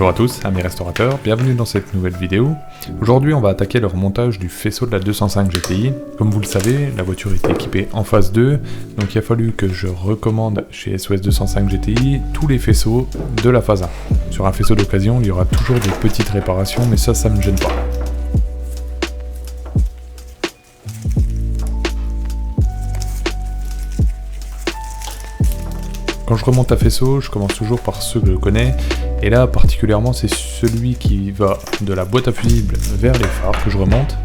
Bonjour à tous, amis restaurateurs, bienvenue dans cette nouvelle vidéo. Aujourd'hui on va attaquer le remontage du faisceau de la 205 GTI. Comme vous le savez, la voiture est équipée en phase 2, donc il a fallu que je recommande chez SOS 205 GTI tous les faisceaux de la phase 1. Sur un faisceau d'occasion, il y aura toujours des petites réparations, mais ça me gêne pas. Quand je remonte un faisceau, je commence toujours par ceux que je connais, et là particulièrement c'est celui qui va de la boîte à fusibles vers les phares que je remonte.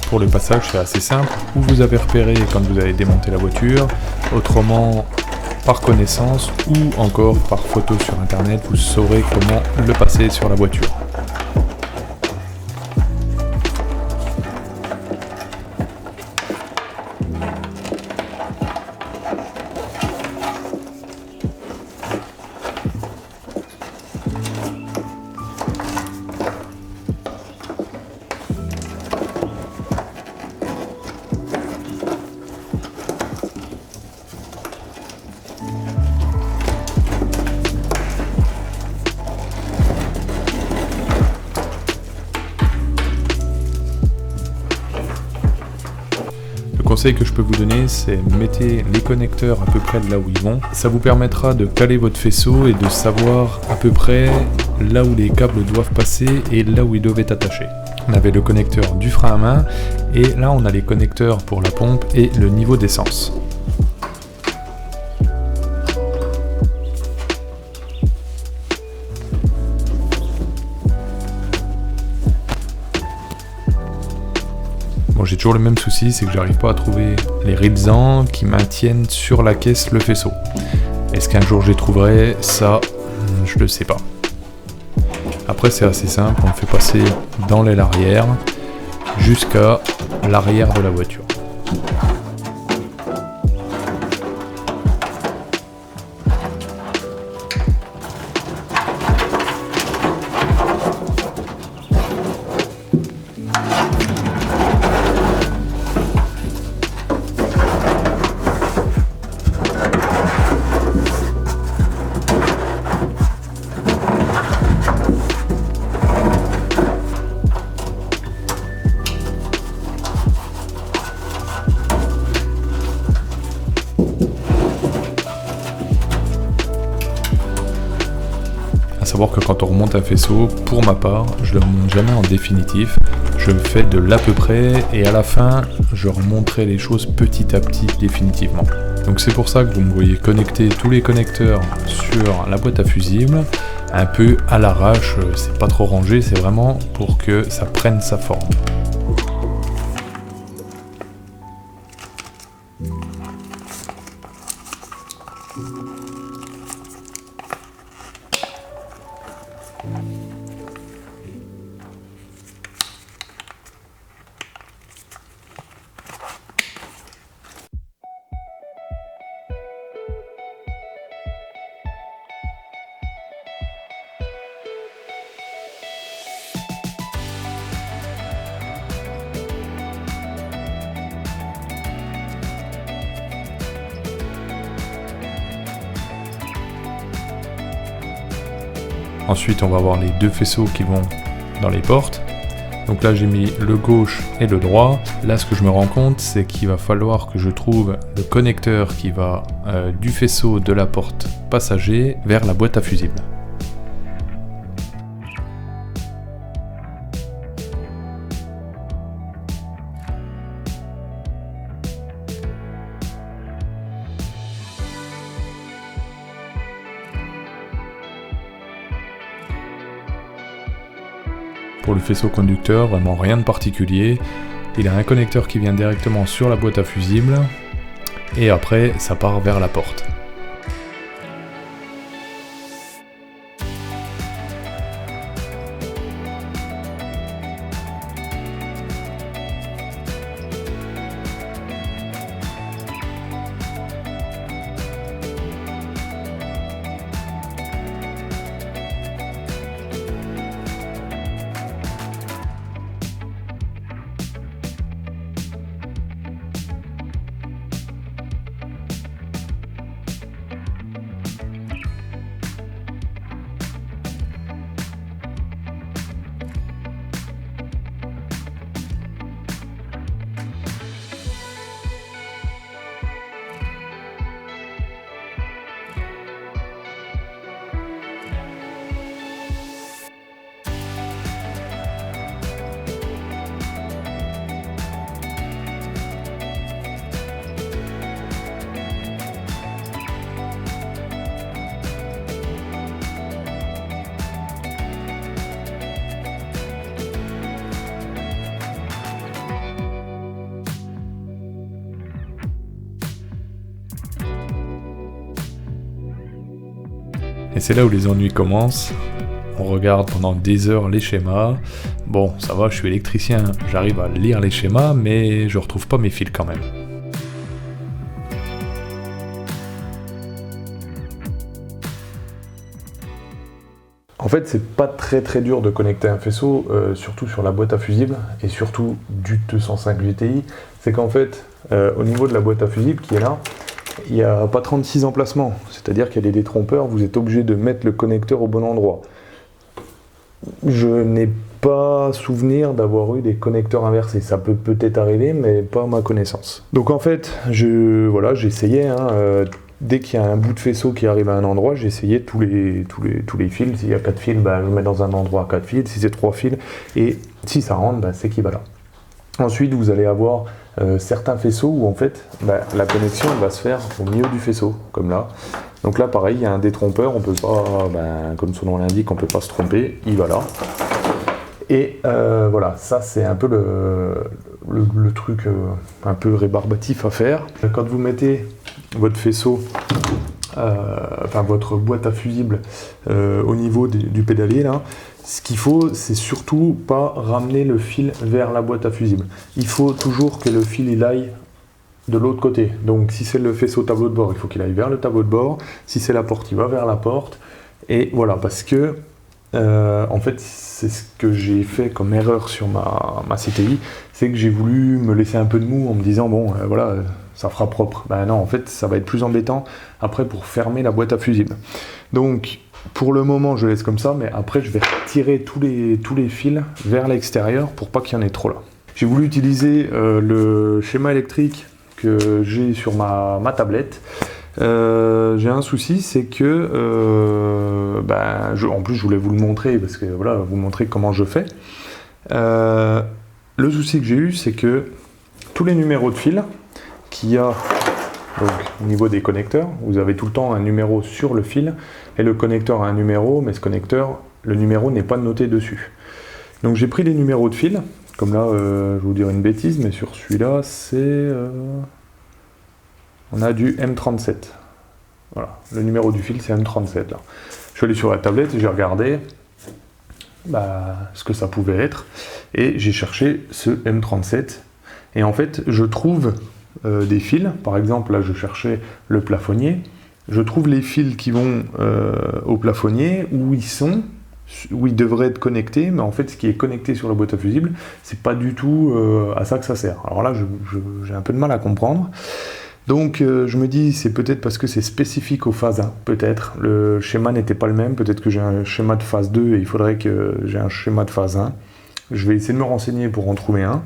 Pour le passage c'est assez simple, ou vous avez repéré quand vous avez démonté la voiture, autrement par connaissance ou encore par photo sur internet, vous saurez comment le passer sur la voiture. Le conseil que je peux vous donner, c'est mettez les connecteurs à peu près de là où ils vont. Ça vous permettra de caler votre faisceau et de savoir à peu près là où les câbles doivent passer et là où ils doivent être attachés. On avait le connecteur du frein à main et là on a les connecteurs pour la pompe et le niveau d'essence. Bon, j'ai toujours le même souci, c'est que j'arrive pas à trouver les rilsans qui maintiennent sur la caisse le faisceau. Est-ce qu'un jour je les trouverai? Ça, je le sais pas. Après c'est assez simple, on le fait passer dans l'aile arrière jusqu'à l'arrière de la voiture. À savoir que quand on remonte un faisceau, pour ma part, je le remonte jamais en définitif. Je fais de l'à peu près et à la fin, je remonterai les choses petit à petit définitivement. Donc c'est pour ça que vous me voyez connecter tous les connecteurs sur la boîte à fusibles, un peu à l'arrache, c'est pas trop rangé, c'est vraiment pour que ça prenne sa forme. Ensuite, on va avoir les deux faisceaux qui vont dans les portes. Donc là, j'ai mis le gauche et le droit. Là, ce que je me rends compte, c'est qu'il va falloir que je trouve le connecteur qui va du faisceau de la porte passager vers la boîte à fusibles. Pour le faisceau conducteur, vraiment rien de particulier. Il a un connecteur qui vient directement sur la boîte à fusibles et après ça part vers la porte. Et c'est là où les ennuis commencent. On regarde pendant des heures les schémas. Bon, ça va, je suis électricien, j'arrive à lire les schémas, mais je retrouve pas mes fils quand même. En fait, c'est pas très dur de connecter un faisceau, surtout sur la boîte à fusibles, et surtout du 205 GTI. C'est qu'en fait, au niveau de la boîte à fusibles qui est là, il n'y a pas 36 emplacements. C'est-à-dire qu'il y a des détrompeurs, vous êtes obligé de mettre le connecteur au bon endroit. Je n'ai pas souvenir d'avoir eu des connecteurs inversés. Ça peut peut-être arriver, mais pas à ma connaissance. Donc en fait, j'essayais, dès qu'il y a un bout de faisceau qui arrive à un endroit, j'essayais tous les fils. S'il y a 4 fils, je le mets dans un endroit à 4 fils. Si c'est 3 fils, et si ça rentre, c'est qu'il va là. Ensuite, vous allez avoir certains faisceaux où en fait, la connexion elle va se faire au milieu du faisceau, comme là. Donc là, pareil, il y a un détrompeur, on peut pas, comme son nom l'indique, on peut pas se tromper, il va là. Et voilà, ça c'est un peu le truc un peu rébarbatif à faire. Quand vous mettez votre faisceau, votre boîte à fusibles au niveau du pédalier là, ce qu'il faut, c'est surtout pas ramener le fil vers la boîte à fusibles. Il faut toujours que le fil il aille de l'autre côté. Donc si c'est le faisceau tableau de bord, il faut qu'il aille vers le tableau de bord. Si c'est la porte, il va vers la porte. Et voilà, parce que en fait, c'est ce que j'ai fait comme erreur sur ma CTI, c'est que j'ai voulu me laisser un peu de mou en me disant bon, voilà, ça fera propre. Ben non, en fait, ça va être plus embêtant après pour fermer la boîte à fusibles. Donc, pour le moment, je laisse comme ça, mais après, je vais retirer tous les fils vers l'extérieur pour pas qu'il y en ait trop là. J'ai voulu utiliser le schéma électrique que j'ai sur ma tablette. J'ai un souci, c'est que en plus je voulais vous le montrer parce que voilà, vous montrer comment je fais. Le souci que j'ai eu, c'est que tous les numéros de fil qu'il y a donc, au niveau des connecteurs, vous avez tout le temps un numéro sur le fil et le connecteur a un numéro, mais ce connecteur, le numéro n'est pas noté dessus. Donc j'ai pris les numéros de fil, comme là, je vais vous dire une bêtise, mais sur celui-là, c'est on a du M37. Voilà, le numéro du fil c'est M37 là. Je suis allé sur la tablette et j'ai regardé ce que ça pouvait être et j'ai cherché ce M37 et en fait je trouve des fils, par exemple là je cherchais le plafonnier, je trouve les fils qui vont au plafonnier où ils devraient être connectés, mais en fait ce qui est connecté sur la boîte à fusibles, c'est pas du tout à ça que ça sert. Alors là j'ai un peu de mal à comprendre. Donc je me dis c'est peut-être parce que c'est spécifique aux phases 1, peut-être. Le schéma n'était pas le même, peut-être que j'ai un schéma de phase 2 et il faudrait que j'ai un schéma de phase 1. Je vais essayer de me renseigner pour en trouver un.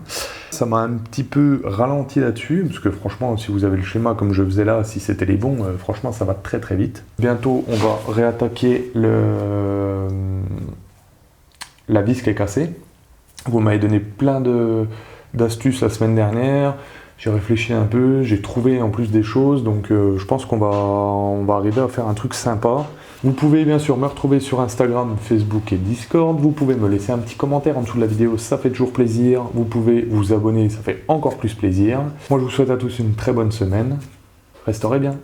Ça m'a un petit peu ralenti là-dessus, parce que franchement, si vous avez le schéma comme je faisais là, si c'était les bons, franchement ça va très vite. Bientôt on va réattaquer la vis qui est cassée. Vous m'avez donné plein d'astuces la semaine dernière. J'ai réfléchi un peu, j'ai trouvé en plus des choses, donc je pense qu'on va arriver à faire un truc sympa. Vous pouvez bien sûr me retrouver sur Instagram, Facebook et Discord. Vous pouvez me laisser un petit commentaire en dessous de la vidéo, ça fait toujours plaisir. Vous pouvez vous abonner, ça fait encore plus plaisir. Moi je vous souhaite à tous une très bonne semaine. Restaurez bien.